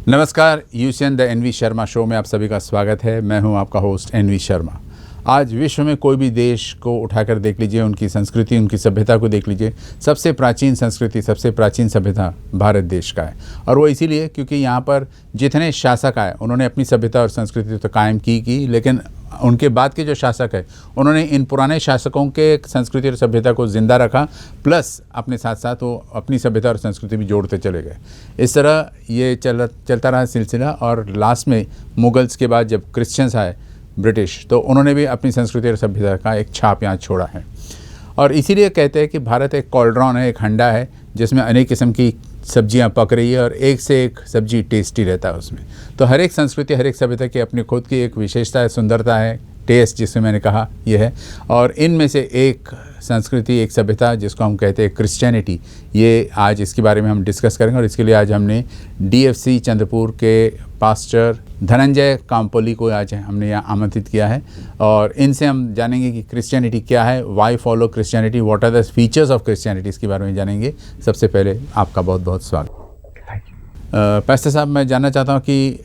नमस्कार, U C N the N V Sharma show में आप सभी का स्वागत है। मैं हूं आपका होस्ट एनवी शर्मा। आज विश्व में कोई भी देश को उठाकर देख लीजिए, उनकी संस्कृति, उनकी सभ्यता को देख लीजिए। सबसे प्राचीन संस्कृति, सबसे प्राचीन सभ्यता भारत देश का है। और वो इसीलिए क्योंकि यहाँ पर जितने शासक आए उन्होंने अपनी सभ्यता और संस्कृति तो कायम की, लेकिन उनके बाद के जो शासक है उन्होंने इन पुराने शासकों के संस्कृति और सभ्यता को ज़िंदा रखा, प्लस अपने साथ साथ वो अपनी सभ्यता और संस्कृति भी जोड़ते चले गए। इस तरह ये चलता रहा सिलसिला। और लास्ट में मुगल्स के बाद जब क्रिश्चियंस आए, ब्रिटिश, तो उन्होंने भी अपनी संस्कृति और सभ्यता का एक छाप यहाँ छोड़ा है। और इसीलिए कहते हैं कि भारत एक कॉलड्रॉन है, एक हंडा है जिसमें अनेक किस्म की सब्जियां पक रही है और एक से एक सब्जी टेस्टी रहता है उसमें। तो हर एक संस्कृति, हर एक सभ्यता की अपनी खुद की एक विशेषता है, सुंदरता है, टेस्ट जिसमें मैंने कहा ये है। और इनमें से एक संस्कृति, एक सभ्यता जिसको हम कहते हैं क्रिश्चियनिटी, ये आज इसके बारे में हम डिस्कस करेंगे। और इसके लिए आज हमने डीएफसी चंद्रपुर के पास्टर धनंजय कामपोली को आज हमने यहाँ आमंत्रित किया है। और इनसे हम जानेंगे कि क्रिश्चियनिटी क्या है, why follow Christianity, what are the features of Christianity, इसके बारे में जानेंगे। सबसे पहले आपका बहुत बहुत स्वागत। पास्टर साहब, मैं जानना चाहता हूँ कि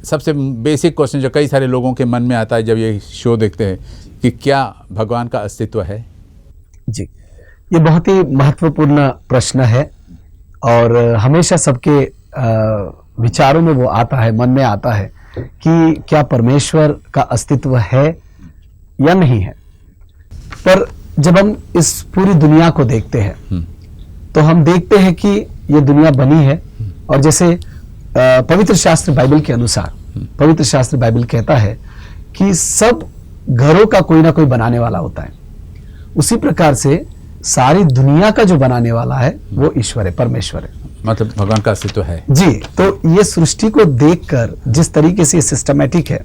सबसे बेसिक क्वेश्चन जो कई सारे लोगों के मन में आता है जब ये शो देखते हैं कि क्या भगवान का अस्तित्व है? जी, ये बहुत ही महत्वपूर्ण प्रश्न है और हमेशा सबके विचारों में वो आता है, मन में आता है कि क्या परमेश्वर का अस्तित्व है या नहीं है। पर जब हम इस पूरी दुनिया को देखते हैं तो हम देखते हैं कि ये दुनिया बनी है और जैसे पवित्र शास्त्र बाइबल के अनुसार, पवित्र शास्त्र बाइबल कहता है कि सब घरों का कोई ना कोई बनाने वाला होता है। उसी प्रकार से सारी दुनिया का जो बनाने वाला है वो ईश्वर है, परमेश्वर है, मतलब भगवान का अस्तित्व है। जी, तो ये सृष्टि को देखकर जिस तरीके से ये सिस्टमैटिक है,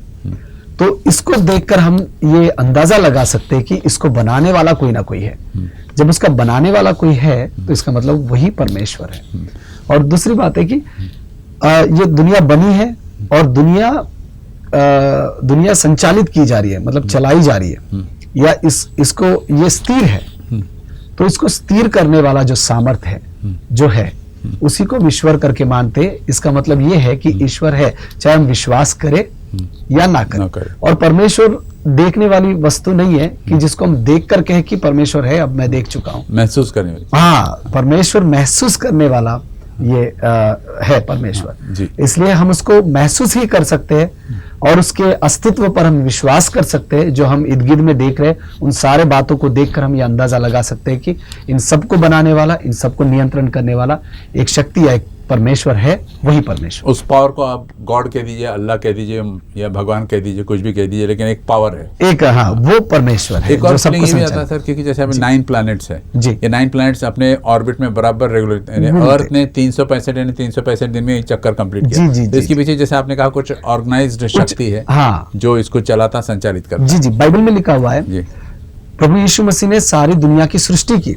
तो इसको देखकर हम ये अंदाजा लगा सकते हैं कि इसको बनाने वाला कोई ना कोई है। जब उसका बनाने वाला कोई है तो इसका मतलब वही परमेश्वर है। और दूसरी बात है कि ये दुनिया बनी है और दुनिया संचालित की जा रही है, मतलब चलाई जा रही है, या इसको ये स्थिर है। तो इसको स्थिर करने वाला जो सामर्थ है, जो है, उसी को ईश्वर करके मानते। इसका मतलब ये है कि ईश्वर है, चाहे हम विश्वास करें या ना करें। और परमेश्वर देखने वाली वस्तु नहीं है कि जिसको हम देख कर कहें कि परमेश्वर है, अब मैं देख चुका हूं। महसूस करने वाली, हाँ, परमेश्वर महसूस करने वाला ये है परमेश्वर। इसलिए हम उसको महसूस ही कर सकते हैं और उसके अस्तित्व पर हम विश्वास कर सकते हैं। जो हम इर्द गिर्द में देख रहे हैं उन सारे बातों को देखकर हम ये अंदाजा लगा सकते हैं कि इन सबको बनाने वाला, इन सबको नियंत्रण करने वाला एक शक्ति या एक परमेश्वर है, वही परमेश्वर। उस पावर को आप गॉड कह दीजिए, अल्लाह कह दीजिए या भगवान कह दीजिए, कुछ भी कह दीजिए, लेकिन एक पावर है, एक, हाँ, वो परमेश्वर है। एक और फीलिंग ये भी आता है सर, क्योंकि जैसे अभी 9 प्लैनेट्स है जी, ये 9 प्लैनेट्स अपने ऑर्बिट में बराबर रेगुलर, अर्थ ने 365 दिन में चक्कर कंप्लीट किया। तो इसके पीछे जैसे आपने कहा कुछ ऑर्गेनाइज्ड शक्ति है, हाँ, जो इसको चलाता, संचालित करता। जी, बाइबल में लिखा हुआ है प्रभु यीशु मसीह ने सारी दुनिया की सृष्टि की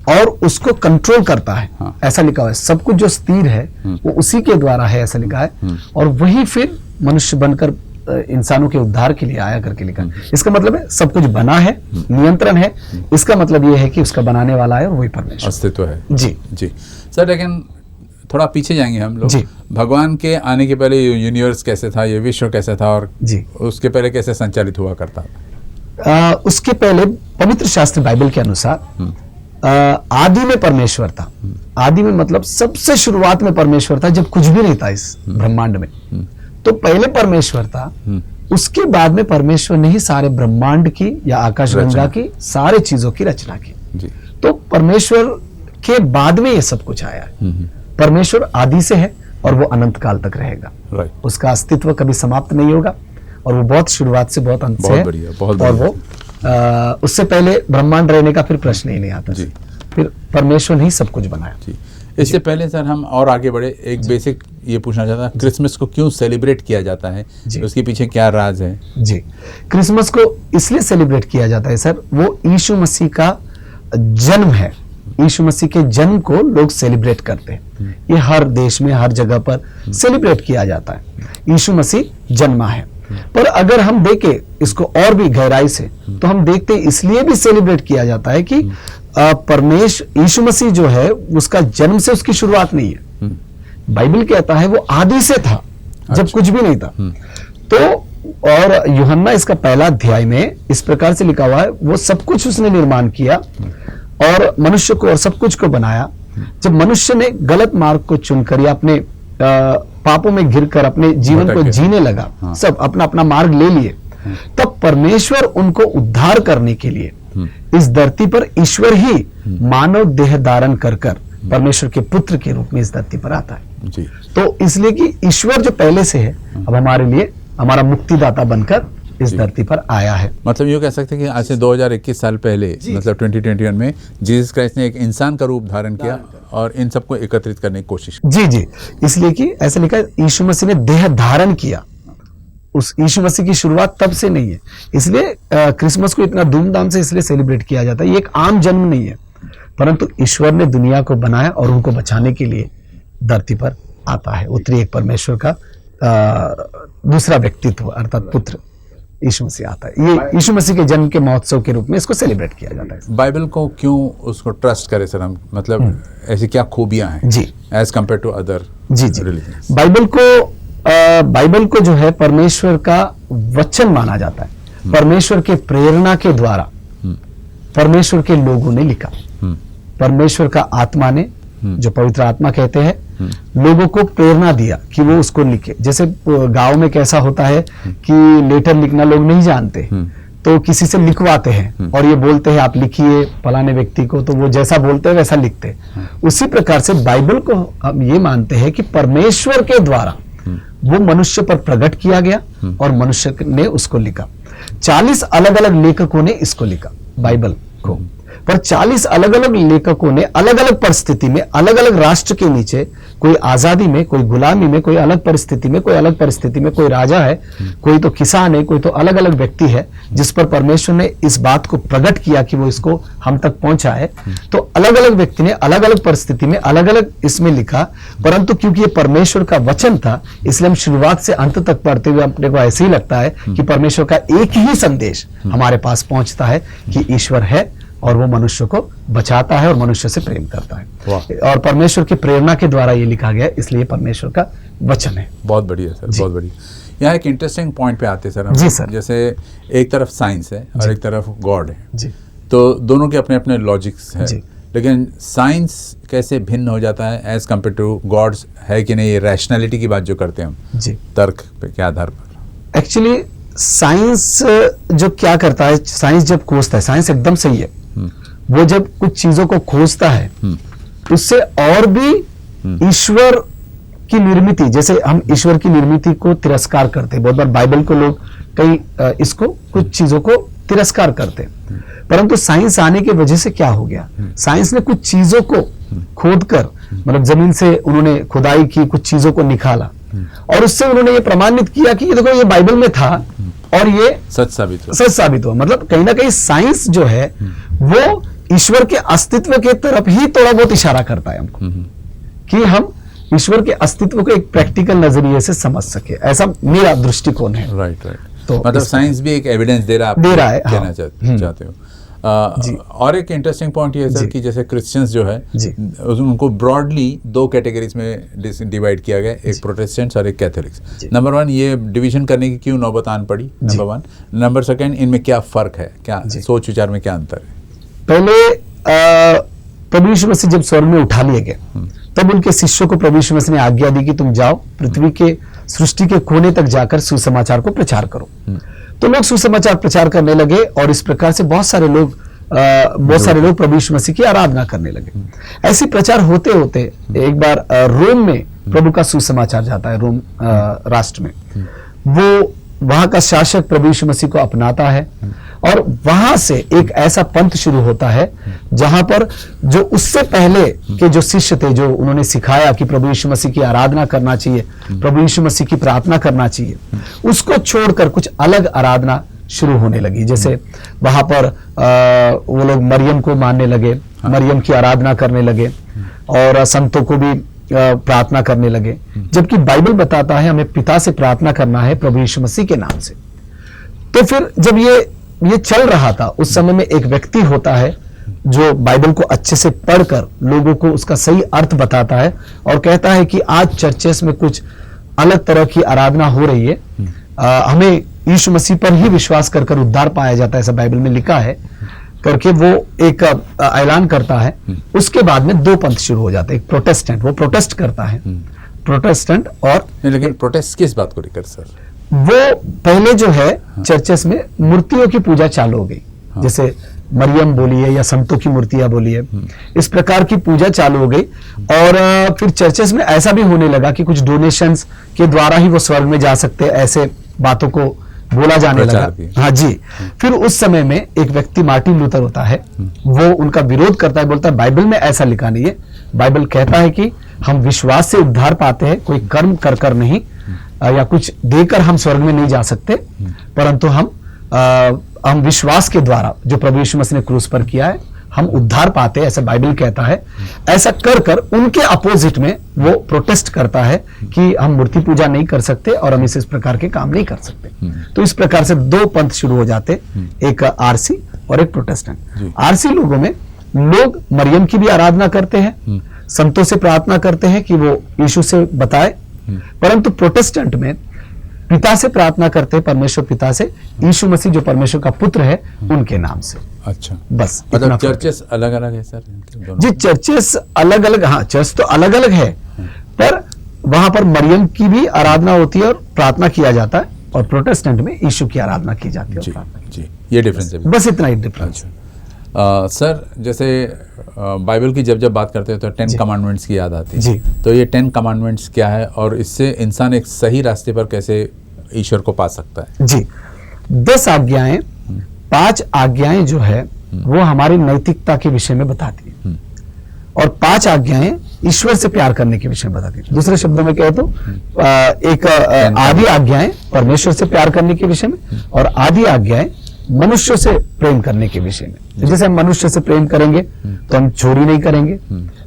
और उसको कंट्रोल करता है। हाँ। ऐसा लिखा हुआ है, सब कुछ जो स्थिर है वो उसी के द्वारा है, ऐसा लिखा है। और वही फिर मनुष्य बनकर इंसानों के उद्धार के लिए आया करके लिखा है। इसका मतलब है सब कुछ बना है, नियंत्रण है। इसका मतलब ये है कि उसका बनाने वाला है और वही परमेश्वर, अस्तित्व है। जी सर, लेकिन थोड़ा पीछे जाएंगे हम लोग। भगवान के आने के पहले यूनिवर्स कैसे था, ये विश्व कैसा था, और उसके पहले कैसे संचालित हुआ करता था? उसके पहले पवित्र शास्त्र बाइबल के अनुसार आदि में परमेश्वर था। आदि में मतलब सबसे शुरुआत में परमेश्वर था, जब कुछ भी नहीं था इस ब्रह्मांड में। तो पहले परमेश्वर था, उसके बाद में परमेश्वर ने ही सारे ब्रह्मांड की या आकाशगंगा की सारे चीजों की रचना की। तो परमेश्वर के बाद में ये सब कुछ आया है। परमेश्वर आदि से है और वो अनंत काल तक रहेगा। उसका अस्तित्व कभी समाप्त नहीं होगा और वो बहुत शुरुआत से बहुत अंत से है। और वो उससे पहले ब्रह्मांड रहने का फिर प्रश्न ही नहीं आता जी। फिर परमेश्वर ने ही सब कुछ बनाया जी। इससे पहले सर हम और आगे बढ़े, एक बेसिक ये पूछना चाहता हूँ, क्रिसमस को क्यों सेलिब्रेट किया जाता है, उसके पीछे क्या राज है? जी, क्रिसमस को इसलिए सेलिब्रेट किया जाता है सर, वो यीशु मसीह का जन्म है। यीशु मसीह के जन्म को लोग सेलिब्रेट करते हैं। ये हर देश में, हर जगह पर सेलिब्रेट किया जाता है। यीशु मसीह जन्मा है पर अगर हम देखें इसको और भी गहराई से, तो हम देखते हैं इसलिए भी सेलिब्रेट किया जाता है कि परमेश्वर यीशु मसीह जो है उसका जन्म से उसकी शुरुआत नहीं है। बाइबल कहता है वो आदि से था, जब कुछ भी नहीं था। तो और यूहन्ना इसका पहला अध्याय में इस प्रकार से लिखा हुआ है, वो सब कुछ उसने निर्माण किया और मनुष्य को और सब कुछ को बनाया। जब मनुष्य ने गलत मार्ग को चुनकर या अपने पापों में गिरकर अपने जीवन को जीने लगा, सब अपना अपना मार्ग ले लिए, तब परमेश्वर उनको उद्धार करने के लिए इस धरती पर ईश्वर ही मानव देह धारण कर परमेश्वर के पुत्र के रूप में इस धरती पर आता है जी। तो इसलिए कि ईश्वर जो पहले से है अब हमारे लिए हमारा मुक्तिदाता बनकर इस धरती पर आया है। मतलब यूँ कह सकते हैं कि आज से 2021 साल पहले मतलब 2021 में जीसस क्राइस्ट ने एक इंसान का रूप धारण किया और इन सबको एकत्रित करने की कोशिश की। जी जी, इसलिए कि ऐसा लिखा है यीशु मसीह ने देह धारण किया। उस यीशु मसीह की शुरुआत तब से नहीं है, इसलिए क्रिसमस को इतना धूमधाम से इसलिए सेलिब्रेट किया जाता है। ये एक आम जन्म नहीं है, परंतु ईश्वर ने दुनिया को बनाया और उनको बचाने के लिए धरती पर आता है। उत्तरी एक परमेश्वर का दूसरा व्यक्तित्व अर्थात पुत्र यीशु मसीह आता है। ये यीशु मसीह के जन्म के महोत्सव के रूप में इसको सेलिब्रेट किया जाता है। बाइबल को क्यों उसको ट्रस्ट करें सर हम, मतलब ऐसी क्या खूबियां हैं जी एज कंपेयर टू अदर जी जी रिलीजन्स? बाइबल को जो है परमेश्वर का वचन माना जाता है। परमेश्वर के प्रेरणा के द्वारा परमेश्वर के लोगों ने लिखा। परमेश्वर का आत्मा ने, जो पवित्र आत्मा कहते हैं, लोगों को प्रेरणा दिया कि वो उसको लिखे। जैसे गांव में कैसा होता है कि लेटर लिखना लोग नहीं जानते, तो किसी से लिखवाते हैं और ये बोलते हैं आप लिखिए फलाने व्यक्ति को, तो वो जैसा बोलते हैं वैसा लिखते हैं। उसी प्रकार से बाइबल को हम ये मानते हैं कि परमेश्वर के द्वारा वो मनुष्य पर प्रकट किया गया और मनुष्य ने उसको लिखा। 40 अलग अलग लेखकों ने इसको लिखा बाइबल को, पर 40 अलग अलग लेखकों ने अलग अलग परिस्थिति में, अलग अलग राष्ट्र के नीचे, कोई आजादी में, कोई गुलामी में, कोई अलग परिस्थिति में, कोई अलग परिस्थिति में, कोई राजा है, कोई तो किसान है, कोई तो अलग अलग व्यक्ति है जिस पर परमेश्वर ने इस बात को प्रकट किया कि वो इसको हम तक पहुंचा है। तो अलग अलग व्यक्ति ने अलग अलग परिस्थिति में अलग अलग इसमें लिखा, परंतु क्योंकि ये परमेश्वर का वचन था इसलिए हम शुरुआत से अंत तक पढ़ते हुए अपने को ऐसे ही लगता है कि परमेश्वर का एक ही संदेश हमारे पास पहुंचता है कि ईश्वर है और वो मनुष्य को बचाता है और मनुष्य से प्रेम करता है। और परमेश्वर की प्रेरणा के द्वारा ये लिखा गया, इसलिए परमेश्वर का वचन है। बहुत बढ़िया सर, बहुत बढ़िया। यहाँ एक इंटरेस्टिंग पॉइंट पे आते हैं सर हम। जी सर। जैसे एक तरफ साइंस है और एक तरफ गॉड है जी, तो दोनों के अपने अपने लॉजिक्स है, जी। लेकिन साइंस कैसे भिन्न हो जाता है एज कम्पेयर टू गॉड्स, है कि नहीं? ये रैशनैलिटी की बात जो करते हैं हम जी, तर्क पे के आधार पर। एक्चुअली साइंस जो क्या करता है, साइंस जब खोजता है, साइंस एकदम सही है, वो जब कुछ चीजों को खोजता है उससे और भी ईश्वर की निर्मिति, जैसे हम ईश्वर की निर्मिति को तिरस्कार करते हैं। बहुत बार बाइबल को लोग कई इसको कुछ चीजों को तिरस्कार करते हैं, परंतु साइंस आने की वजह से क्या हो गया, साइंस ने कुछ चीजों को खोदकर, मतलब जमीन से उन्होंने खुदाई की, कुछ चीजों को निकाला और उससे उन्होंने ये प्रमाणित किया कि ये देखो ये बाइबल में था और ये सच साबित हुआ। मतलब कहीं ना कहीं साइंस जो है वो ईश्वर के अस्तित्व के तरफ ही थोड़ा बहुत इशारा करता है हमको, कि हम ईश्वर के अस्तित्व को एक प्रैक्टिकल नजरिए से समझ सके। ऐसा मेरा दृष्टिकोण है। राइट। तो मतलब साइंस भी एक एविडेंस दे रहा है, कहना चाहते हो। और एक इंटरेस्टिंग पॉइंट ये है सर कि जैसे क्रिश्चियंस जो है उनको ब्रॉडली दो कैटेगरीज में डिवाइड किया गया, एक प्रोटेस्टेंट्स और एक कैथोलिक्स। नंबर 1, ये डिवीजन करने की क्यों नौबत आन पड़ी? नंबर 1। नंबर 2, इनमें क्या फर्क है, क्या सोच विचार में क्या अंतर है? पहले प्रभु यीशु मसीह जब स्वर्ग में उठा लिए गए तब उनके शिष्यों को प्रभु यीशु मसीह ने आज्ञा दी कि तुम जाओ पृथ्वी के सृष्टि के कोने तक जाकर सुसमाचार को प्रचार करो। तो लोग सुसमाचार प्रचार करने लगे और इस प्रकार से बहुत सारे लोग प्रभु यीशु मसीह की आराधना करने लगे। ऐसी प्रचार होते होते एक बार रोम में प्रभु का सुसमाचार जाता है, रोम राष्ट्र में। वो वहां का शासक प्रभु यीशु मसीह को अपनाता है और वहां से एक ऐसा पंथ शुरू होता है जहां पर जो उससे पहले के जो शिष्य थे, जो उन्होंने सिखाया कि प्रभु यीशु मसीह की आराधना करना चाहिए, प्रभु यीशु मसीह की प्रार्थना करना चाहिए, उसको छोड़कर कुछ अलग आराधना शुरू होने लगी। जैसे वहां पर वो लोग मरियम को मानने लगे, मरियम की आराधना करने लगे और संतों को भी प्रार्थना करने लगे, जबकि बाइबल बताता है हमें पिता से प्रार्थना करना है प्रभु यीशु मसीह के नाम से। तो फिर जब ये चल रहा था, उस समय में एक व्यक्ति होता है जो बाइबल को अच्छे से पढ़कर लोगों को उसका सही अर्थ बताता है और कहता है कि आज चर्चेस में कुछ अलग तरह की आराधना हो रही है, हमें यीशु मसीह पर ही विश्वास कर उद्धार पाया जाता है, ऐसा बाइबल में लिखा है करके वो एक ऐलान करता है। उसके बाद में दो पंथ शुरू हो जाते हैं। एक प्रोटेस्टेंट, वो प्रोटेस्ट करता है, प्रोटेस्टेंट। और लेकिन प्रोटेस्ट किस बात को लेकर सर? वो पहले जो है चर्चेस में मूर्तियों की पूजा चालू हो गई, जैसे मरियम बोलिए या संतों की मूर्तियां बोलिए, इस प्रकार की पूजा चालू हो गई। और फिर चर्चेस में ऐसा भी होने लगा कि कुछ डोनेशंस के द्वारा ही वो स्वर्ग में जा सकते, ऐसे बातों को बोला जाने लगा। हाँ जी। फिर उस समय में एक व्यक्ति मार्टिन लूथर होता है, वो उनका विरोध करता है, बोलता है बाइबल में ऐसा लिखा नहीं है। बाइबल कहता है कि हम विश्वास से उद्धार पाते हैं, कोई कर्म कर नहीं या कुछ देकर हम स्वर्ग में नहीं जा सकते, परंतु हम विश्वास के द्वारा जो प्रभु यीशु मसीह ने क्रूस पर किया है हम उद्धार पाते हैं, ऐसा बाइबल कहता है। ऐसा कर उनके अपोजिट में वो प्रोटेस्ट करता है कि हम मूर्ति पूजा नहीं कर सकते और हम इस प्रकार के काम नहीं कर सकते। तो इस प्रकार से दो पंथ शुरू हो जाते, एक आरसी और एक प्रोटेस्टेंट। आरसी लोगों में लोग मरियम की भी आराधना करते हैं, संतों से प्रार्थना करते हैं कि वो यीशु से बताए, परंतु प्रोटेस्टेंट में पिता से प्रार्थना करते हैं, परमेश्वर पिता से, यीशु मसीह जो परमेश्वर का पुत्र है उनके नाम से। अच्छा, बस मतलब चर्चेस अलग अलग है सर जी? चर्चेस अलग अलग, हाँ चर्च तो अलग अलग है, पर वहां पर मरियम की भी आराधना होती है और प्रार्थना किया जाता है, और प्रोटेस्टेंट में यीशु की आराधना की जाती है। जी, ये डिफरेंस है, बस इतना ही डिफरेंस है। सर जैसे बाइबल की जब बात करते हैं तो 10 कमांडमेंट्स की याद आती है जी। तो ये 10 कमांडमेंट्स क्या है और इससे इंसान एक सही रास्ते पर कैसे ईश्वर को पा सकता है? जी, 10 आज्ञाएं, 5 आज्ञाएं जो है वो हमारी नैतिकता के विषय में बताती है, और 5 आज्ञाएं ईश्वर से प्यार करने के विषय में बताती है। दूसरे शब्दों में कहे तो एक आधी आज्ञाएं परमेश्वर से प्यार करने के विषय में, और आधी आज्ञाएं मनुष्य से प्रेम करने के विषय में। जैसे हम मनुष्य से प्रेम करेंगे तो हम चोरी नहीं करेंगे,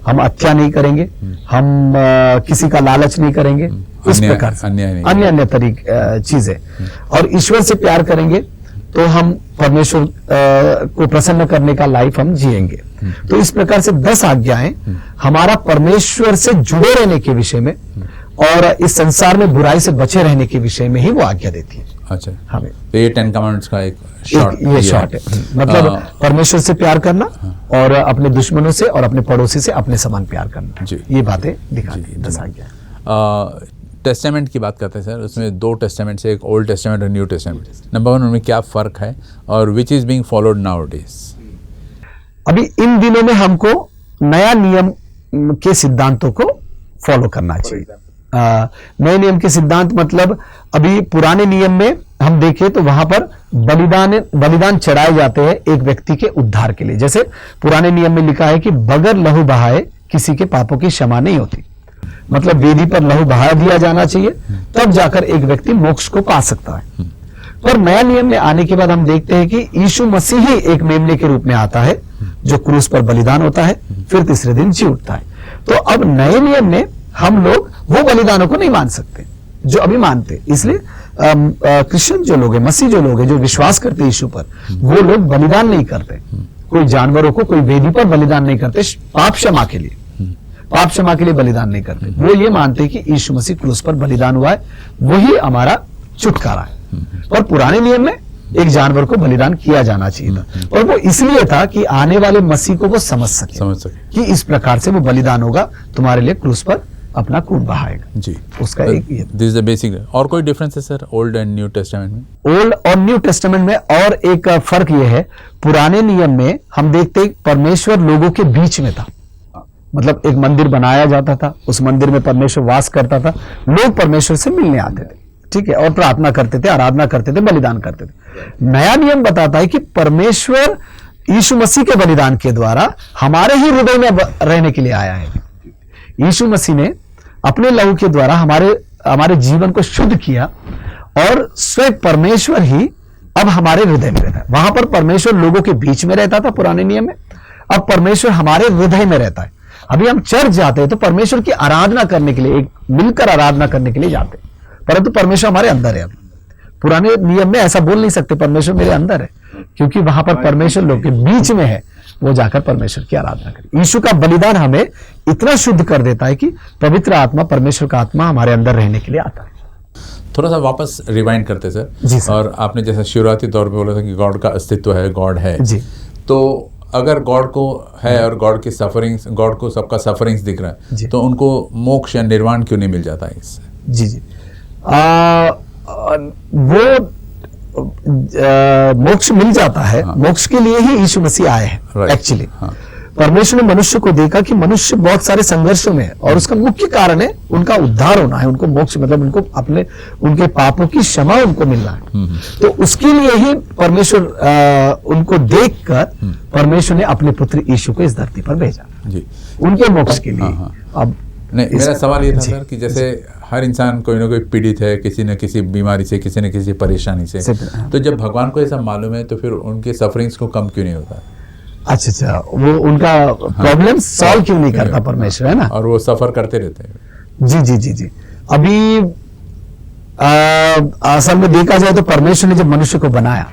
हम हत्या नहीं करेंगे, हम किसी का लालच नहीं करेंगे, इस प्रकार से अन्य तरीके चीजें। और ईश्वर से प्यार करेंगे तो हम परमेश्वर को प्रसन्न करने का लाइफ हम जिएंगे। तो इस प्रकार से 10 आज्ञाएं हमारा परमेश्वर से जुड़े रहने के विषय में और इस संसार में बुराई से बचे रहने के विषय में ही वो आज्ञा देती है। अच्छा, हमें तो ये 10 कमांड्स का एक शॉर्ट है, मतलब परमेश्वर से प्यार करना और अपने दुश्मनों से और अपने पड़ोसी से अपने समान प्यार करना, ये बातें दिखाती है 10 आज्ञा। टेस्टामेंट की बात करते हैं सर, उसमें 2 टेस्टामेंट है, एक ओल्ड टेस्टामेंट और न्यू टेस्टामेंट। नंबर 1 उनमें क्या फर्क है और which is being followed nowadays? अभी इन दिनों में हमको नया नियम के सिद्धांतों को फॉलो करना चाहिए। नए नियम के सिद्धांत मतलब अभी पुराने नियम में हम देखें तो वहां पर बलिदान चढ़ाए जाते हैं एक व्यक्ति के उद्धार के लिए। जैसे पुराने नियम में लिखा है कि बगैर लहू बहाए किसी के पापों की क्षमा नहीं होती, मतलब वेदी पर लहू बहा दिया जाना चाहिए, तब जाकर एक व्यक्ति मोक्ष को पा सकता है। पर नया नियम में आने के बाद हम देखते हैं कि यीशु मसीह ही एक मेमने के रूप में आता है जो क्रूस पर बलिदान होता है, फिर तीसरे दिन जी उठता है। तो अब नए नियम में हम लोग वो बलिदानों को नहीं मान सकते जो अभी मानते, इसलिए क्रिश्चियन जो लोग हैं, मसीह जो लोग हैं, जो विश्वास करते यीशु पर, वो लोग बलिदान नहीं करते, कोई जानवरों को, कोई वेदी पर बलिदान नहीं करते पाप क्षमा के लिए, पाप क्षमा के लिए बलिदान नहीं करते। वो ये मानते कि यीशु मसीह क्रूस पर बलिदान हुआ है, वही हमारा छुटकारा है। और पुराने नियम में एक जानवर को बलिदान किया जाना चाहिए था, और वो इसलिए था कि आने वाले मसीह को वो समझ सके कि इस प्रकार से वो बलिदान होगा, तुम्हारे लिए क्रूस पर अपना खून बहाएगा जी। उसका एक ये दिस इज द बेसिक। और कोई डिफरेंस है sir old and new testament में? ओल्ड और न्यू टेस्टामेंट में और एक फर्क ये है, पुराने नियम में हम देखते परमेश्वर लोगों के बीच में था, मतलब एक मंदिर बनाया जाता था, उस मंदिर में परमेश्वर वास करता था, लोग परमेश्वर से मिलने आते थे, ठीक है, और प्रार्थना करते थे, आराधना करते थे, बलिदान करते थे। नया नियम बताता है कि परमेश्वर यीशु मसीह के बलिदान के द्वारा हमारे ही हृदय में रहने के लिए आया है। यीशु मसीह ने अपने लहू के द्वारा हमारे जीवन को शुद्ध किया, और स्वयं परमेश्वर ही अब हमारे हृदय में रहता है। वहां पर परमेश्वर लोगों के बीच में रहता था पुराने नियम में, अब परमेश्वर हमारे हृदय में रहता है। अभी हम चर्च जाते हैं तो परमेश्वर की आराधना करने के लिए, एक मिलकर आराधना करने के लिए जाते हैं, परंतु परमेश्वर हमारे अंदर है। अभी पुराने नियम में ऐसा बोल नहीं सकते परमेश्वर मेरे अंदर है, क्योंकि वहां पर परमेश्वर लोग के बीच में है, वो जाकर परमेश्वर की आराधना करें। यीशु का बलिदान हमें इतना शुद्ध कर देता है कि पवित्र आत्मा, परमेश्वर का आत्मा हमारे अंदर रहने के लिए आता है। थोड़ा सा वापस रिवाइंड करते जी सर। सर। और आपने जैसा शुरुआती दौर पे बोला था कि गॉड का अस्तित्व है, गॉड है जी। तो अगर गॉड को है और गॉड की सफरिंग्स, गॉड को सबका सफरिंग्स दिख रहा जी। है, तो उनको मोक्ष या निर्वाण क्यों नहीं मिल जाता है इससे? जी जी। वो मोक्ष मिल जाता है। हाँ। मोक्ष के लिए ही यीशु मसीह आए हैं Right. एक्चुअली। हाँ। परमेश्वर ने मनुष्य को देखा कि मनुष्य बहुत सारे संघर्षों में है और उसका मुख्य कारण है उनका उद्धार होना है, उनको मोक्ष मतलब उनको अपने उनके पापों की क्षमा उनको मिलना है। तो उसके लिए ही परमेश्वर उनको देखकर परमेश्वर ने अपने पुत्र यीशु को इस धरती पर भेजा, जी। उनके मोक्ष के लिए। हाँ। अब नहीं, मेरा सवाल ये था जी। सर कि जैसे हर इंसान कोई ना कोई पीड़ित है, किसी न किसी बीमारी से, किसी न किसी परेशानी से, हाँ। तो जब भगवान को ऐसा मालूम है तो फिर उनके सफरिंग्स को कम क्यों नहीं होता? अच्छा, वो उनका प्रॉब्लम सॉल्व क्यों नहीं करता परमेश्वर, है ना? और वो सफर करते रहते हैं। जी जी जी जी। अभी असल में देखा जाए तो परमेश्वर ने जब मनुष्य को बनाया,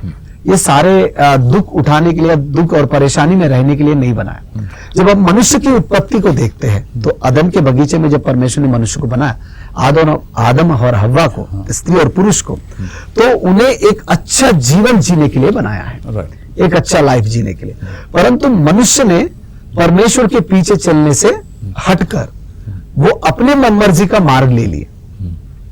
ये सारे दुख उठाने के लिए, दुख और परेशानी में रहने के लिए नहीं बनाया। जब आप मनुष्य की उत्पत्ति को देखते हैं तो अदन के बगीचे में जब परमेश्वर ने मनुष्य को बनाया, आदम और हव्वा को, स्त्री और पुरुष को, तो उन्हें एक अच्छा जीवन जीने के लिए बनाया है, राइट। एक अच्छा लाइफ जीने के लिए। परंतु मनुष्य ने परमेश्वर के पीछे चलने से हटकर वो अपने मनमर्जी का मार्ग ले लिए।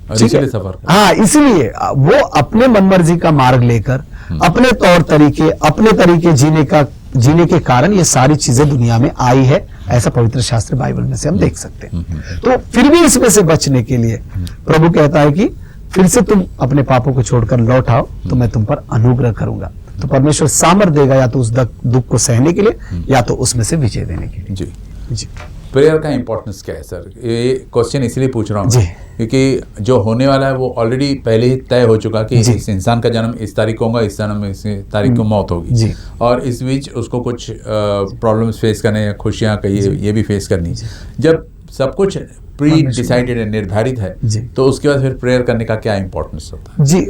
और इसीलिए सफर हाँ, इसलिए वो अपने मनमर्जी का मार्ग लेकर अपने तौर तरीके, अपने तरीके जीने के कारण ये सारी चीजें दुनिया में आई है, ऐसा पवित्र शास्त्र बाइबल में से हम देख सकते हैं। तो फिर भी इसमें से बचने के लिए प्रभु कहता है कि फिर से तुम अपने पापों को छोड़कर लौट आओ तो मैं तुम पर अनुग्रह करूंगा। तो परमेश्वर सामर्थ देगा या तो उस दुख को सहने के लिए या तो उसमें से विजय देने के लिए। जी जी। प्रेयर का इंपॉर्टेंस क्या है सर? ये क्वेश्चन इसलिए पूछ रहा हूँ जी। क्योंकि जो होने वाला है वो ऑलरेडी पहले ही तय हो चुका कि जी। इस इंसान का जन्म इस तारीख को होगा, इस जन्म इस तारीख को मौत होगी। जी। और इस बीच उसको कुछ प्रॉब्लम्स फेस करने या खुशियाँ कहिए ये भी फेस करनी। जब सब कुछ प्री डिसाइडेड है, निर्धारित है, जी। तो उसके बाद फिर प्रेयर करने का क्या इंपॉर्टेंस होता है? जी,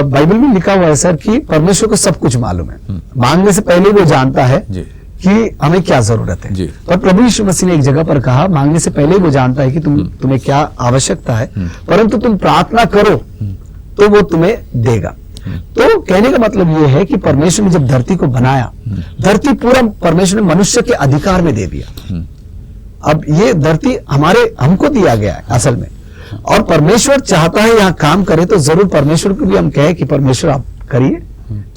बाइबल में लिखा हुआ है सर कि परमेश्वर को सब कुछ मालूम है। मांगने से पहले वो जानता है जी। कि हमें क्या जरूरत है। जी। और प्रभु यीशु मसीह ने एक जगह पर कहा, मांगने से पहले वो जानता है कि तुम्हें क्या आवश्यकता है, परंतु तुम प्रार्थना करो तो वो तुम्हें देगा। तो कहने का मतलब ये है कि परमेश्वर ने जब धरती को बनाया, धरती पूरा परमेश्वर ने मनुष्य के अधिकार में दे दिया। अब ये धरती हमको दिया गया है असल में, और परमेश्वर चाहता है यहाँ काम करे तो जरूर परमेश्वर को भी हम कहें कि परमेश्वर आप करिए।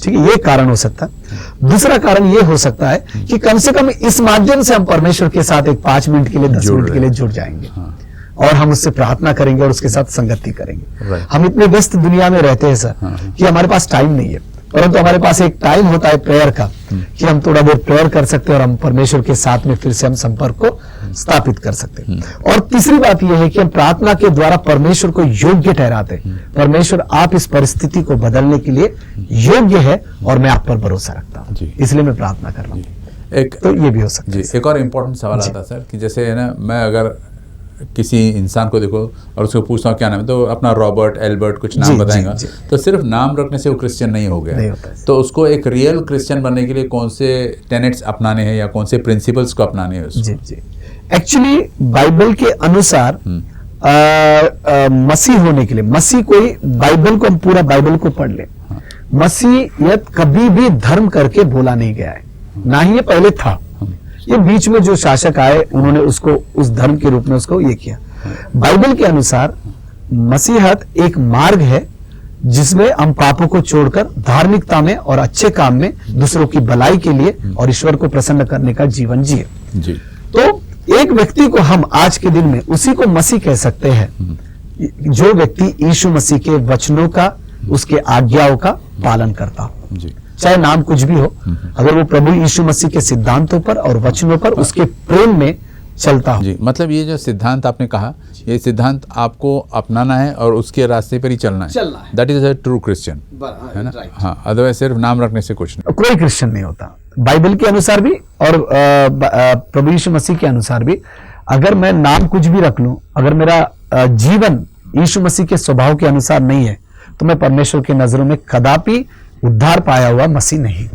ठीक है, ये कारण हो सकता है। दूसरा कारण ये हो सकता है कि कम से कम इस माध्यम से हम परमेश्वर के साथ एक 5 मिनट के लिए, 10 मिनट के लिए जुड़ जाएंगे। और हम उससे प्रार्थना करेंगे और उसके साथ संगति करेंगे। Right. हम इतने व्यस्त दुनिया में रहते हैं सर कि हमारे पास टाइम नहीं है, परंतु हमारे पास एक टाइम होता है प्रेयर का कि हम थोड़ा देर प्रेयर कर सकते हैं और हम परमेश्वर के साथ में फिर से हम संपर्क को स्थापित कर सकते हैं। और तीसरी बात यह है कि हम प्रार्थना के द्वारा परमेश्वर को योग्य ठहराते हैं। परमेश्वर आप इस परिस्थिति को बदलने के लिए योग्य है और मैं आप पर भरोसा रखता हूँ, इसलिए मैं प्रार्थना कर रहा हूँ। एक तो ये भी हो सकता है। एक और इम्पोर्टेंट सवाल आता है सर कि जैसे है ना, मैं अगर किसी इंसान को देखो और उसको पूछता हूँ क्या नाम है, तो अपना रॉबर्ट, एल्बर्ट कुछ नाम बताएगा, तो सिर्फ नाम रखने से वो क्रिश्चियन नहीं हो गया। तो उसको एक रियल क्रिश्चियन बनने के लिए कौन से टेनेट्स अपनाने हैं या कौन से प्रिंसिपल्स को अपनाने हैं उसको? जी जी। एक्चुअली बाइबल के अनुसार मसीह होने के लिए, मसीह कोई बाइबल को, हम पूरा बाइबल को पढ़ ले, मसीहियत कभी भी धर्म करके बोला नहीं गया है, ना ही ये पहले था। ये बीच में जो शासक आए उन्होंने उसको उस धर्म के रूप में उसको ये किया। बाइबल के अनुसार मसीहत एक मार्ग है जिसमें हम पापों को छोड़कर धार्मिकता में और अच्छे काम में दूसरों की भलाई के लिए और ईश्वर को प्रसन्न करने का जीवन जिए। जी। तो एक व्यक्ति को हम आज के दिन में उसी को मसीह कह सकते हैं जो व्यक्ति यीशु मसीह के वचनों का, उसके आज्ञाओं का पालन करता हो। जी। चाहे नाम कुछ भी हो, अगर वो प्रभु यीशु मसीह के सिद्धांतों पर और वचनों पर, उसके प्रेम में चलता हो। जी, मतलब ये जो सिद्धांत आपने कहा, ये सिद्धांत आपको अपनाना है और उसके रास्ते पर ही चलना है। That is a true Christian, है ना? हाँ, अदरवाइज सिर्फ नाम रखने से कुछ नहीं। कोई क्रिश्चियन नहीं होता। बाइबल के अनुसार भी और प्रभु यीशु मसीह के अनुसार भी अगर मैं नाम कुछ भी रख लूं, अगर मेरा जीवन यीशु मसीह के स्वभाव के अनुसार नहीं है, तो मैं परमेश्वर के नजरों में कदापि उद्धार पाया हुआ मसीह नहीं।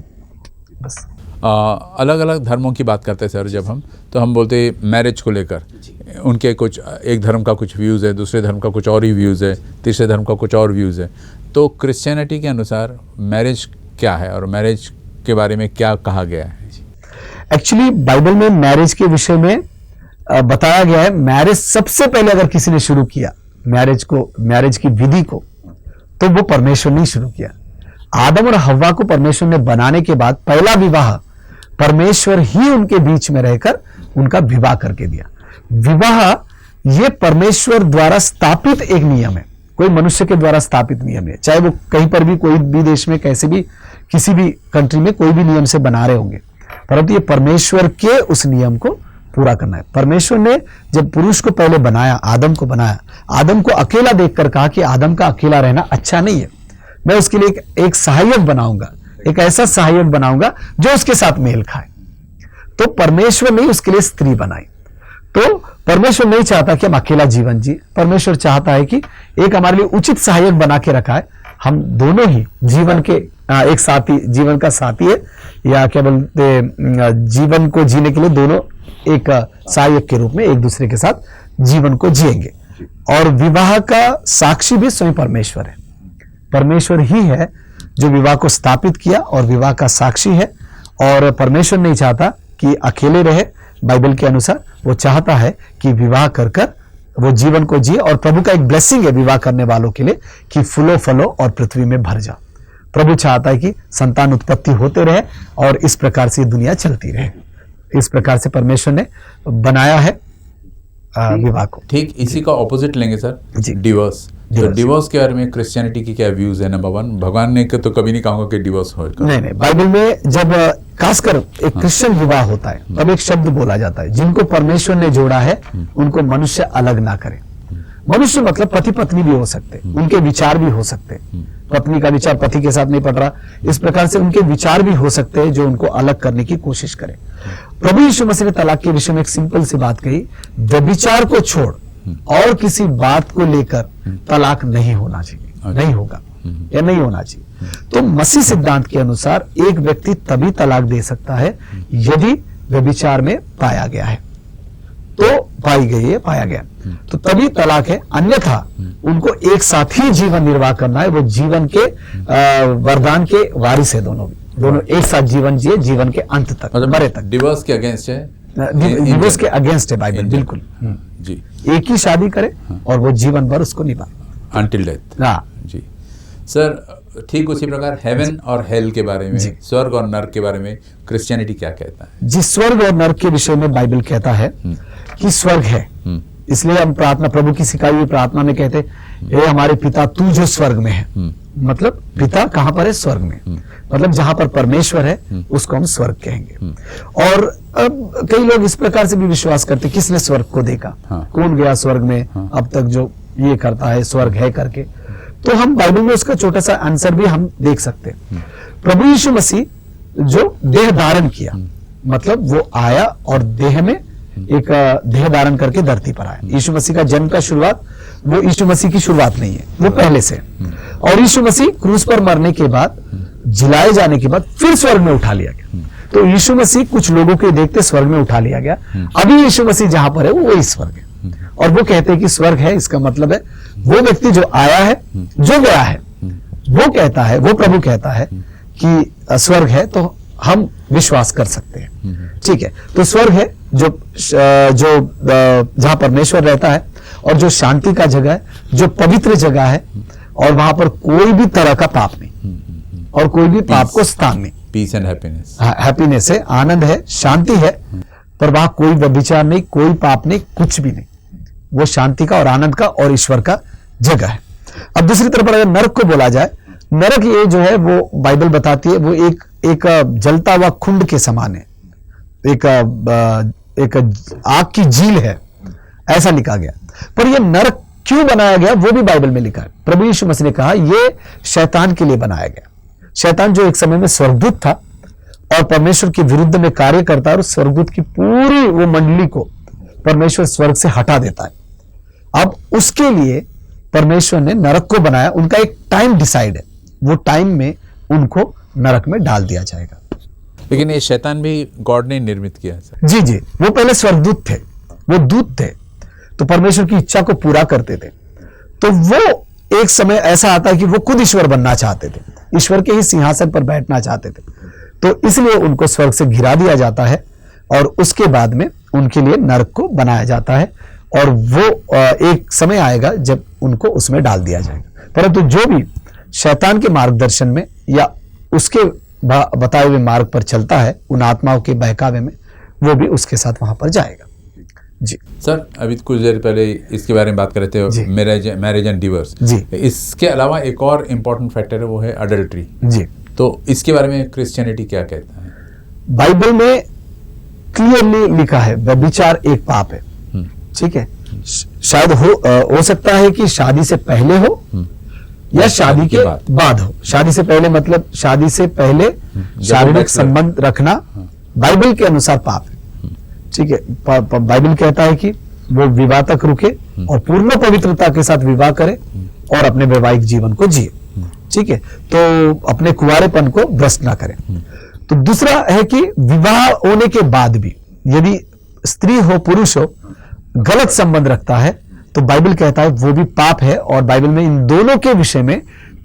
बस अलग अलग धर्मों की बात करते हैं सर, जब हम तो हम बोलते हैं मैरिज को लेकर उनके कुछ, एक धर्म का कुछ व्यूज़ है, दूसरे धर्म का कुछ और ही व्यूज़ है, तीसरे धर्म का कुछ और व्यूज़ है। तो क्रिश्चियनिटी के अनुसार मैरिज क्या है और मैरिज के बारे में क्या कहा गया है? एक्चुअली बाइबल में मैरिज के विषय में बताया गया है, मैरिज सबसे पहले अगर किसी ने शुरू किया मैरिज की विधि को, तो वो परमेश्वर ने शुरू किया। आदम और हव्वा को परमेश्वर ने बनाने के बाद पहला विवाह परमेश्वर ही उनके बीच में रहकर उनका विवाह करके दिया। विवाह ये परमेश्वर द्वारा स्थापित एक नियम है, कोई मनुष्य के द्वारा स्थापित नियम है। चाहे वो कहीं पर भी, कोई भी देश में, कैसे भी, किसी भी कंट्री में कोई भी नियम से बना रहे होंगे, परंतु ये परमेश्वर के उस नियम को पूरा करना है। परमेश्वर ने जब पुरुष को पहले बनाया, आदम को बनाया, आदम को अकेला देखकर कहा कि आदम का अकेला रहना अच्छा नहीं है, मैं उसके लिए एक सहायक बनाऊंगा, एक ऐसा सहायक बनाऊंगा जो उसके साथ मेल खाए। तो परमेश्वर ने उसके लिए स्त्री बनाई। तो परमेश्वर नहीं चाहता कि हम अकेला जीवन जिए, परमेश्वर चाहता है कि एक हमारे लिए उचित सहायक बना के रखा है। हम दोनों ही जीवन के एक साथी, जीवन का साथी है, या क्या बोलते, जीवन को जीने के लिए दोनों एक सहायक के रूप में एक दूसरे के साथ जीवन को जिएंगे। और विवाह का साक्षी भी स्वयं परमेश्वर है। परमेश्वर ही है जो विवाह को स्थापित किया और विवाह का साक्षी है। और परमेश्वर नहीं चाहता कि अकेले रहे, बाइबल के अनुसार वो चाहता है कि विवाह कर कर वो जीवन को जिए। और प्रभु का एक ब्लेसिंग है विवाह करने वालों के लिए कि फूलो फलो और पृथ्वी में भर जाओ। प्रभु चाहता है कि संतान उत्पत्ति होते रहे और इस प्रकार से दुनिया चलती रहे। इस प्रकार से परमेश्वर ने बनाया है विवाह को। ठीक इसी का ऑपोजिट लेंगे सर, जी। डिवोर्स। तो डिवोर्स के बारे में क्रिश्चियनिटी की क्या व्यूज है? नंबर वन, भगवान ने तो कभी नहीं कहूंगा कि डिवोर्स होगा। नहीं, बाइबल में जब खासकर एक क्रिश्चियन विवाह होता है तब एक शब्द बोला जाता है, जिनको परमेश्वर ने जोड़ा है उनको मनुष्य अलग ना करे। मनुष्य मतलब पति पत्नी भी हो सकते, उनके विचार भी हो सकते, पत्नी का विचार पति के साथ नहीं पड़ रहा, इस प्रकार से उनके विचार भी हो सकते हैं जो उनको अलग करने की कोशिश करें। प्रभु यीशु मसीह ने तलाक के विषय में एक सिंपल सी बात कही, व्यभिचार को छोड़ और किसी बात को लेकर तलाक नहीं होना चाहिए, नहीं होगा या नहीं होना चाहिए। तो मसीह सिद्धांत के अनुसार एक व्यक्ति तभी तलाक दे सकता है यदि व्यभिचार में पाया गया है, तो पाई गई है, पाया गया तो तभी तलाक है। अन्यथा उनको एक साथ ही जीवन निर्वाह करना है, वो जीवन के वरदान के वारिस है। दोनों एक साथ जीवन जिए, जीवन के अंत तक, मरे तक। डिवोर्स के अगेंस्ट है, डिवोर्स के अगेंस्ट है बाइबल, बिल्कुल जी। एक ही शादी करे और वो जीवन भर उसको निभाए अनटिल डेथ। हाँ जी सर, ठीक उसी प्रकार हेवन और हेल के बारे में, स्वर्ग और नरक के बारे में क्रिश्चियनिटी क्या कहता है? जी, स्वर्ग और नरक के विषय में बाइबल कहता है कि स्वर्ग है, इसलिए हम प्रार्थना, प्रभु की सिखाई हुई प्रार्थना में कहते, हे हमारे पिता तू जो स्वर्ग में है, मतलब पिता कहां पर है? स्वर्ग में, मतलब जहां पर परमेश्वर है उसको हम स्वर्ग कहेंगे। और अब कई लोग इस प्रकार से भी विश्वास करते, किसने स्वर्ग को देखा? कौन गया स्वर्ग में अब तक जो ये करता है, स्वर्ग है करके? तो हम बाइबल में उसका छोटा सा आंसर भी हम देख सकते हैं। प्रभु यीशु मसीह जो देह धारण किया, मतलब वो आया और देह में एक देह धारण करके धरती पर आया। यीशु मसीह का जन्म का शुरुआत वो यीशु मसीह की शुरुआत नहीं है, वो पहले से। और यीशु मसीह क्रूस पर मरने के बाद, जिलाए जाने के बाद फिर स्वर्ग में उठा लिया गया। तो यीशु मसीह कुछ लोगों के देखते स्वर्ग में उठा लिया गया। अभी यीशु मसीह जहां पर है वो वही स्वर्ग है। और वो कहते हैं कि स्वर्ग है, इसका मतलब है वो व्यक्ति जो आया है, जो गया है, वो कहता है, वो प्रभु कहता है कि स्वर्ग है, तो हम विश्वास कर सकते हैं। ठीक है, तो स्वर्ग है जो जहां परमेश्वर रहता है और जो शांति का जगह है, जो पवित्र जगह है, और वहां पर कोई भी तरह का पाप नहीं और कोई भी पाप को स्थान नहीं। पीस एंड हैप्पीनेस, हैप्पीनेस है, आनंद है, शांति है, पर वहां कोई व्यभिचार नहीं, कोई पाप नहीं, कुछ भी नहीं। वो शांति का और आनंद का और ईश्वर का जगह है। अब दूसरी तरफ अगर नरक को बोला जाए, नरक ये जो है वो बाइबल बताती है वो एक जलता हुआ कुंड के समान है, एक आग की झील है, ऐसा लिखा गया। पर ये नरक क्यों बनाया गया वो भी बाइबल में लिखा है। प्रभु यीशु मसीह ने कहा ये शैतान के लिए बनाया गया। शैतान जो एक समय में स्वर्गदूत था और परमेश्वर के विरुद्ध में कार्य करता है, और स्वर्गदूत की पूरी वो मंडली को परमेश्वर स्वर्ग से हटा देता है। अब उसके लिए परमेश्वर ने नरक को बनाया, उनका एक टाइम डिसाइड है, वो टाइम में उनको नरक में डाल दिया जाएगा। लेकिन ये शैतान भी गॉड ने निर्मित किया है सर। जी जी, वो पहले स्वर्गदूत थे, वो दूत थे, तो परमेश्वर की इच्छा को पूरा करते थे। तो वो एक समय ऐसा आता है कि वो खुद ईश्वर बनना चाहते थे, ईश्वर के ही सिंहासन पर बैठना चाहते थे, तो इसलिए उनको स्वर्ग से गिरा दिया जाता है और उसके बाद में उनके लिए नरक को बनाया जाता है और वो एक समय आएगा जब उनको उसमें डाल दिया जाएगा। परंतु जो भी शैतान के मार्गदर्शन में या उसके बताए हुए मार्ग पर चलता है, उन आत्माओं के बहकावे में, वो भी उसके साथ वहां पर जाएगा। जी सर, अभी कुछ देर पहले इसके बारे में बात कर रहे थे, मैरिज एंड डिवोर्स। जी, इसके अलावा एक और इम्पोर्टेंट फैक्टर है, वो है अडल्ट्री। जी, तो इसके बारे में क्रिश्चियनिटी क्या कहता है? बाइबल में क्लियरली लिखा है व्यभिचार एक पाप है। ठीक है, शायद हो सकता है कि शादी से पहले हो या शादी के बाद हो। शादी से पहले मतलब शादी से पहले शारीरिक संबंध रखना बाइबल के अनुसार पाप है। ठीक है, बाइबल कहता है कि वो विवाह तक रुके और पूर्ण पवित्रता के साथ विवाह करे और अपने वैवाहिक जीवन को जिए। ठीक है, तो अपने कुंवारेपन को भ्रष्ट ना करें। तो दूसरा है कि विवाह होने के बाद भी यदि स्त्री हो पुरुष हो गलत संबंध रखता है तो बाइबल कहता है वो भी पाप है, और बाइबल में इन दोनों के विषय में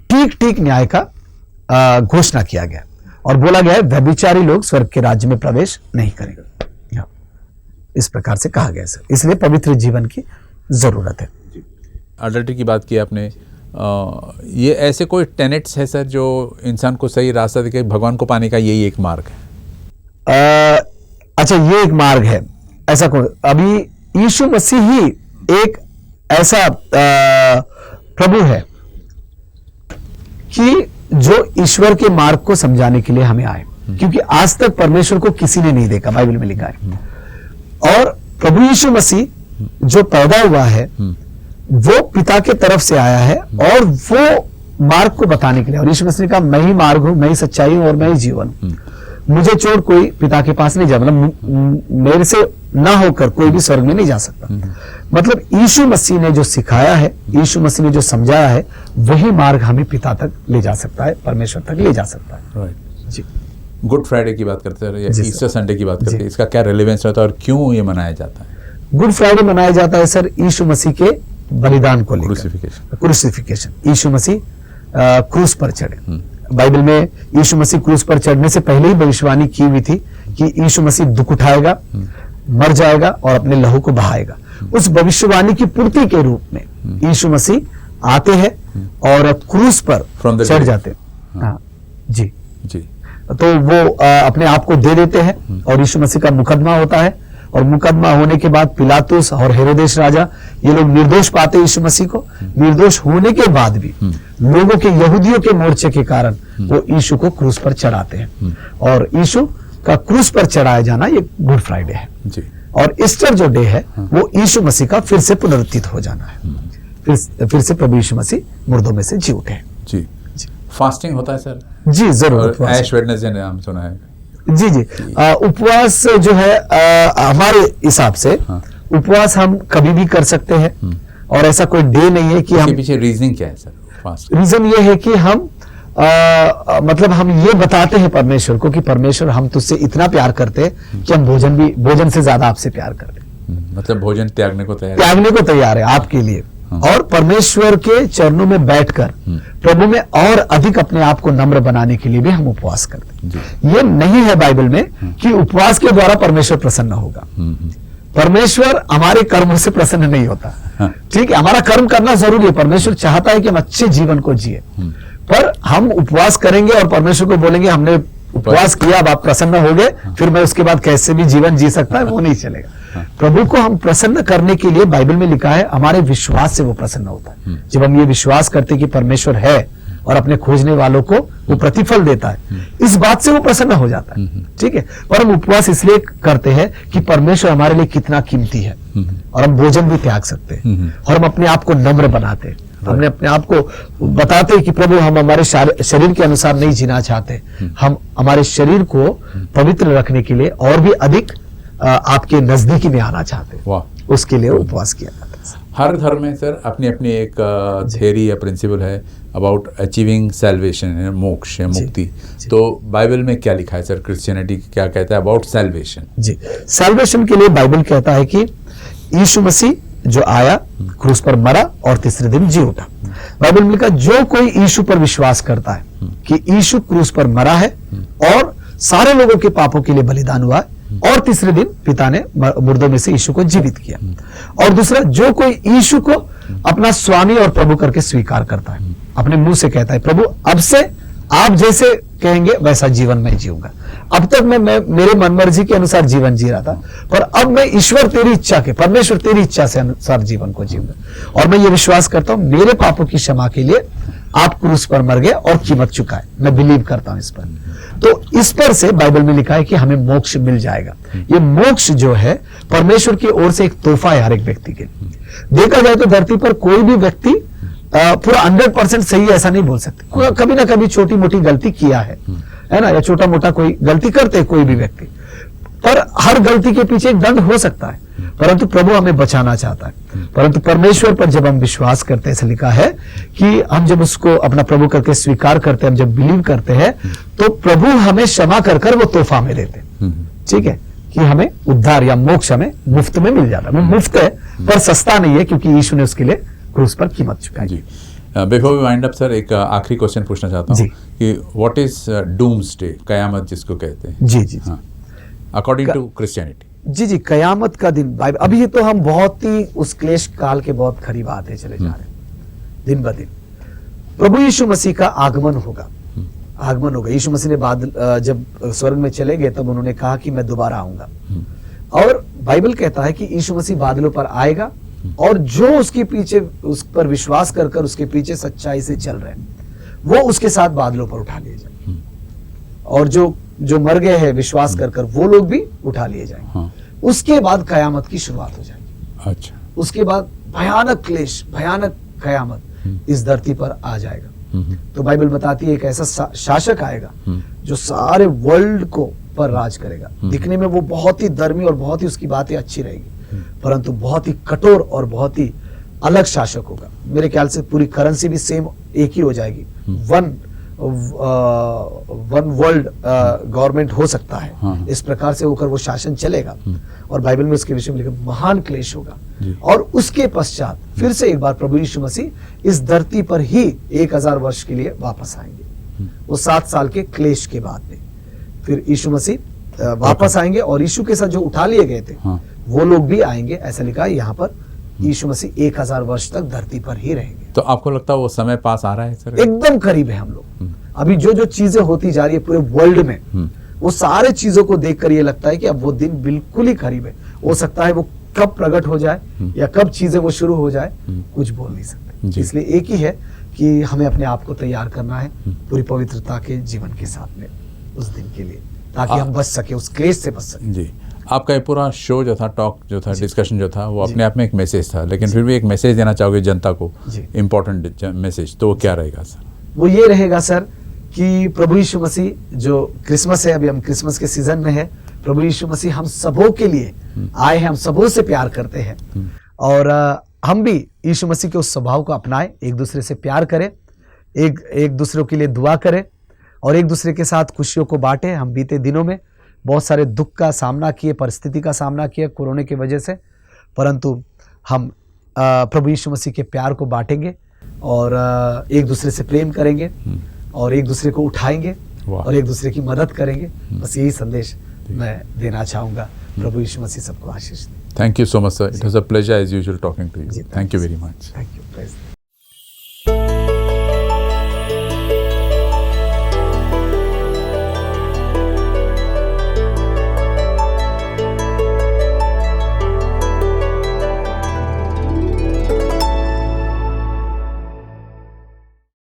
ठीक ठीक न्याय का घोषणा किया गया और बोला गया है व्यभिचारी लोग स्वर्ग के राज्य में प्रवेश नहीं करेंगे। इस प्रकार से कहा गया सर, इसलिए पवित्र जीवन की जरूरत है। अडल्ट्री की बात की आपने, ये ऐसे कोई टेनेट्स है सर जो इंसान को सही रास्ता दिखे, भगवान को पाने का यही एक मार्ग है? अच्छा, ये एक मार्ग है ऐसा कोई? अभी यीशु मसीह ही एक ऐसा प्रभु है कि जो ईश्वर के मार्ग को समझाने के लिए हमें आए, क्योंकि आज तक परमेश्वर को किसी ने नहीं देखा, बाइबल में लिखा है। और प्रभु यीशु मसीह जो पैदा हुआ है वो पिता के तरफ से आया है और वो मार्ग को बताने के लिए, और यीशु मसीह ने कहा मैं ही मार्ग हूं, मैं ही सच्चाई हूं और मैं ही जीवन हूं, मुझे छोड़ कोई पिता के पास नहीं जा, मतलब मेरे से ना होकर कोई भी स्वर्ग में नहीं जा सकता। मतलब यीशु मसीह ने जो सिखाया है, यीशु मसीह ने जो समझाया है, वही मार्ग हमें पिता तक ले जा सकता है, परमेश्वर तक ले जा सकता है। राइट जी। गुड फ्राइडे की बात करते हैं या ईस्टर संडे की बात करते हैं, इसका क्या रिलेवेंस रहता है और क्यों ये मनाया जाता है? गुड फ्राइडे मनाया जाता है सर यीशु मसीह के बलिदान को लेकर, क्रूसिफिकेशन। यीशु मसीह क्रूस पर चढ़े। बाइबल में यीशु मसीह क्रूस पर चढ़ने से पहले ही भविष्यवाणी की हुई थी कि यीशु मसीह दुख उठाएगा, मर जाएगा और अपने लहू को बहाएगा। उस भविष्यवाणी की पूर्ति के रूप में यीशु मसीह आते हैं और क्रूस पर चढ़ जाते हैं। हाँ जी जी। तो वो अपने आप को दे देते हैं और यीशु मसीह का मुकदमा होता है, और मुकदमा होने के बाद पिलातुस और हेरोदेस राजा ये लोग निर्दोष पाते यीशु मसीह को। निर्दोष होने के बाद भी लोगों के, यहूदियों के मोर्चे के कारण वो यीशु को क्रूस पर चढ़ाते हैं, और यीशु का क्रूस पर चढ़ाया जाना ये गुड फ्राइडे है जी। और ईस्टर जो डे है वो यीशु मसीह का फिर से पुनरुत्थित हो जाना है, फिर से प्रभु यीशु मसीह मुर्दों में से जी उठे जी। फास्टिंग होता है सर? जी जरूर, ऐश वेडनेसडे नाम सुना है। जी जी। उपवास जो है हमारे हिसाब से उपवास हम कभी भी कर सकते हैं, और ऐसा कोई डे नहीं है कि हम, पीछे रीजनिंग क्या है सर फास्ट? रीजन ये है कि हम मतलब हम ये बताते हैं परमेश्वर को कि परमेश्वर हम तुझसे इतना प्यार करते हैं कि हम भोजन से ज्यादा आपसे प्यार करते हैं। मतलब भोजन त्यागने को तैयार है आपके लिए, और परमेश्वर के चरणों में बैठकर प्रभु में और अधिक अपने आप को नम्र बनाने के लिए भी हम उपवास करते हैं। ये नहीं है बाइबल में कि उपवास के द्वारा परमेश्वर प्रसन्न होगा। परमेश्वर हमारे कर्मों से प्रसन्न नहीं होता। ठीक है, हमारा कर्म करना जरूरी है, परमेश्वर चाहता है कि हम अच्छे जीवन को जिए, पर हम उपवास करेंगे और परमेश्वर को बोलेंगे हमने उपवास किया, अब आप प्रसन्न हो गए, फिर मैं उसके बाद कैसे भी जीवन जी सकता है, वो नहीं चलेगा। प्रभु को हम प्रसन्न करने के लिए बाइबल में लिखा है हमारे विश्वास से वो प्रसन्न होता है। जब हम ये विश्वास करते कि परमेश्वर है और अपने खोजने वालों को वो प्रतिफल देता है, इस बात से वो प्रसन्न हो जाता है। ठीक है, पर हम उपवास इसलिए करते हैं कि परमेश्वर हमारे लिए कितना कीमती है, और हम भोजन भी त्याग सकते हैं, और हम अपने आप को नम्र बनाते हैं। हमने अपने आप को बताते हैं कि प्रभु हम हमारे शरीर के अनुसार नहीं जीना चाहते, हम हमारे शरीर को पवित्र रखने के लिए और भी अधिक आपके नजदीकी में आना चाहते हैं, वाह। उसके लिए उपवास किया जाता है। हर धर्म में सर अपनी अपनी एक थियरी या प्रिंसिपल है अबाउट अचीविंग सैल्वेशन, है मोक्ष, है मुक्ति। तो बाइबल में क्या लिखा है सर, क्रिश्चियनिटी क्या कहता है अबाउट सैल्वेशन? जी, सैल्वेशन के लिए बाइबल कहता है कि यीशु मसीह जो आया, क्रूस पर मरा और तीसरे दिन जी उठा। बाइबल में लिखा जो कोई यीशु पर विश्वास करता है कि यीशु क्रूस पर मरा है और सारे लोगों के पापों के लिए बलिदान हुआ है और तीसरे दिन पिता ने मुर्दों में से यीशु को जीवित किया। और दूसरा, जो कोई यीशु को अपना स्वामी और प्रभु करके स्वीकार करता है, अपने मुंह से कहता है प्रभु अब से आप जैसे कहेंगे वैसा जीवन मैं जीऊंगा। अब तक मैं मेरे मनमर्जी के अनुसार जीवन जी रहा था, पर अब मैं ईश्वर तेरी इच्छा के, परमेश्वर तेरी इच्छा से अनुसार जीवन को जीऊंगा। और मैं ये विश्वास करता हूं मेरे पापों की क्षमा के लिए आप क्रूस पर मर गए और कीमत चुकाए। मैं बिलीव करता हूं इस पर। तो इस पर से बाइबल में लिखा है कि हमें मोक्ष मिल जाएगा। ये मोक्ष जो है परमेश्वर की ओर से एक तोहफा है हर एक व्यक्ति के लिए। देखा जाए तो धरती पर कोई भी व्यक्ति पूरा 100% सही ऐसा नहीं बोल सकते। कभी ना कभी छोटी मोटी गलती किया है ना, या छोटा मोटा कोई गलती करते है कोई भी व्यक्ति, पर हर गलती के पीछे एक दंड हो सकता है। परंतु प्रभु हमें बचाना चाहता है। परंतु परमेश्वर पर जब हम विश्वास करते हैं, ऐसा लिखा है कि हम जब उसको अपना प्रभु करके स्वीकार करते हैं, हम जब बिलीव करते हैं, तो प्रभु हमें क्षमा कर वो तोहफा हमें देते हैं। ठीक है, कि हमें उद्धार या मोक्ष हमें मुफ्त में मिल जाता है। वो मुफ्त है पर सस्ता नहीं है, क्योंकि यीशु ने उसके लिए क्रूस पर कीमत चुकाई। जी, before we wind up sir, एक आखिरी क्वेश्चन पूछना चाहता हूँ कि व्हाट इज डूम्सडे, कयामत जिसको कहते हैं? जी जी, हाँ, अकॉर्डिंग टू क्रिश्चियनिटी। जी जी, कयामत का दिन बाइबल, अभी तो हम बहुत ही उस क्लेश काल के बहुत करीब आते चले जा रहे हैं दिन ब दिन। प्रभु यीशु मसीह का आगमन होगा, आगमन होगा। यीशु मसीह ने बादल जब स्वर्ग में चले गए तब उन्होंने कहा कि मैं दोबारा आऊंगा। और बाइबल कहता है कि यीशु मसीह बादलों पर आएगा और जो उसके पीछे, उस पर विश्वास कर उसके पीछे सच्चाई से चल रहे हैं, वो उसके साथ बादलों पर उठा लिए जाएंगे। और जो मर गए हैं विश्वास कर वो लोग भी उठा लिए जाएंगे। हाँ। उसके बाद कयामत की शुरुआत हो जाएगी। अच्छा, उसके बाद भयानक क्लेश, भयानक कयामत इस धरती पर आ जाएगा। तो बाइबल बताती है एक ऐसा शासक आएगा जो सारे वर्ल्ड को पर राज करेगा। दिखने में वो बहुत ही धर्मी और बहुत ही उसकी बातें अच्छी रहेगी, परंतु बहुत ही कठोर और बहुत ही अलग शासक होगा। मेरे ख्याल से पूरी करेंसी भी सेम एक ही हो जाएगी। वन वर्ल्ड गवर्नमेंट हो सकता है। हाँ। इस प्रकार से होकर वो शासन चलेगा। और बाइबल में उसके विषय में लिखा महान क्लेश होगा। और उसके पश्चात फिर से एक बार प्रभु यीशु मसीह इस धरती पर ही 1000 वर्ष के लिए वापस आएंगे। वो 7 साल के क्लेश के बाद में फिर यीशु मसीह वापस आएंगे और यीशु के साथ जो उठा लिए गए थे वो लोग भी आएंगे। ऐसा लिखा है यहाँ पर, यीशु मसीह 1000 वर्ष तक धरती पर ही रहेंगे। तो आपको लगता है वो समय पास आ रहा है सर? एकदम करीब है हम लोग। अभी जो चीजें होती जा रही है पूरे वर्ल्ड में, वो सारे चीजों को देखकर ये लगता है कि अब वो दिन बिल्कुल ही करीब है। हो सकता है वो कब प्रकट हो जाए या कब चीजें वो शुरू हो जाए, कुछ बोल नहीं सकते। इसलिए एक ही है कि हमें अपने आप को तैयार करना है पूरी पवित्रता के जीवन के साथ में उस दिन के लिए, ताकि हम बच सके, उस क्लेश से बच सके। जी, आपका ये पूरा शो जो था, टॉक जो था, डिस्कशन जो था, वो अपने आप में एक मैसेज था, लेकिन फिर भी एक मैसेज देना चाहोगे जनता को, इम्पोर्टेंट मैसेज, तो वो क्या रहेगा सर? वो ये रहेगा सर कि प्रभु यीशु मसीह, जो क्रिसमस है, अभी हम क्रिसमस के सीजन में है, प्रभु यीशु मसीह हम सबों के लिए आए हैं, हम सबों से प्यार करते हैं। और हम भी यीशु मसीह के उस स्वभाव को अपनाएं, एक दूसरे से प्यार करें, एक दूसरों के लिए दुआ करें और एक दूसरे के साथ खुशियों को बांटें। हम बीते दिनों में बहुत सारे दुख का सामना किए, परिस्थिति का सामना किया कोरोना की वजह से, परंतु हम प्रभु यीशु मसीह के प्यार को बांटेंगे और एक दूसरे से प्रेम करेंगे और एक दूसरे को उठाएंगे और एक दूसरे की मदद करेंगे। बस यही संदेश मैं देना चाहूँगा। प्रभु यीशु मसीह सबको आशीष दे। Thank you so much sir, it was a pleasure as usual talking to you. Thank you very much. Thank you.